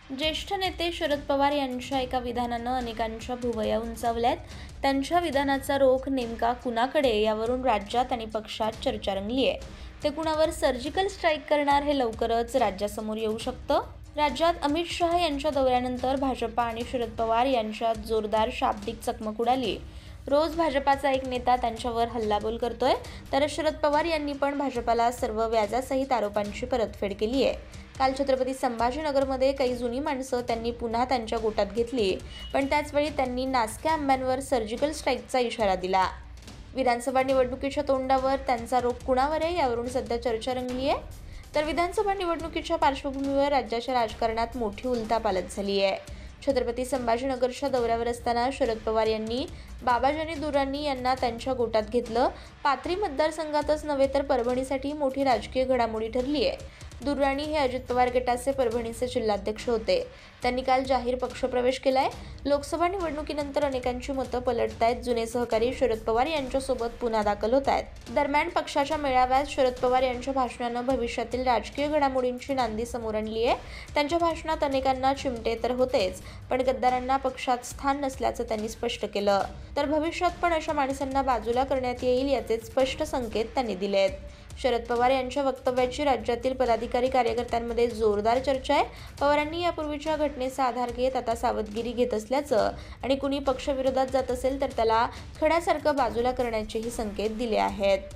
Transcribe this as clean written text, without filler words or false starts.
ज्येष्ठ नेते शरद पवार यांच्या एका विधानानं अनेकांच्या भुवया उंचावल्यात। त्यांच्या विधानाचा रोख नेमका कुणाकडे यावरून राज्यात आणि पक्षात चर्चा रंगली आहे। ते कुणावर सर्जिकल स्ट्राईक करणार हे लवकरच राज्यासमोर येऊ शकतं। राज्यात अमित शहा यांच्या दौऱ्यानंतर भाजपा आणि शरद पवार यांच्यात जोरदार शाब्दिक चकमक उडाली। रोज भाजपाचा एक नेता त्यांच्यावर हल्लाबोल करतोय, तर शरद पवार यांनी पण भाजपाला सर्व व्याजासहित आरोपांची परतफेड केली आहे। काल छत्रपती संभाजीनगरमध्ये काही जुनी माणसं त्यांनी पुन्हा त्यांच्या गोटात घेतली, पण त्याचवेळी त्यांनी नासक्या आंब्यांवर सर्जिकल स्ट्राईकचा इशारा दिला। विधानसभा निवडणुकीच्या तोंडावर त्यांचा रोख कुणावर आहे यावरून सध्या चर्चा रंगली आहे। तर विधानसभा निवडणुकीच्या पार्श्वभूमीवर राज्याच्या राजकारणात मोठी उलथापालथ झाली आहे। छत्रपती संभाजीनगरच्या दौऱ्यावर असताना शरद पवार यांनी बाबाजानी दुर्राणी यांना त्यांच्या गोटात घेतलं। पाथरी मतदारसंघातच नव्हे तर परभणीसाठी मोठी राजकीय घडामोडी ठरली आहे। दुर्राणी हे अजित पवार गटाचे परभणीचे जिल्हाध्यक्ष होते। त्यांनी काल जाहीर पक्षप्रवेश केलाय। लोकसभा निवडणुकीनंतर अनेकांची मतं पलटतायत। जुने सहकारी शरद पवार यांच्यासोबत पुन्हा दाखल होत आहेत। दरम्यान पक्षाच्या मेळाव्यात शरद पवार यांच्या भाषणानं भविष्यातील राजकीय घडामोडींची नांदी समोर आणली आहे। त्यांच्या भाषणात अनेकांना चिमटे तर होतेच, पण गद्दारांना पक्षात स्थान नसल्याचं त्यांनी स्पष्ट केलं। तर भविष्यात पण अशा माणसांना बाजूला करण्यात येईल याचे स्पष्ट संकेत त्यांनी दिलेत। शरद पवार यांच्या वक्तव्याची राज्यातील पदाधिकारी कार्यकर्त्यांमध्ये जोरदार चर्चा आहे। पवारांनी यापूर्वीच्या घटनेचा आधार घेत आता सावधगिरी घेत असल्याचं आणि कुणी पक्षविरोधात जात असेल तर त्याला खड्यासारखं बाजूला करण्याचेही संकेत दिले आहेत।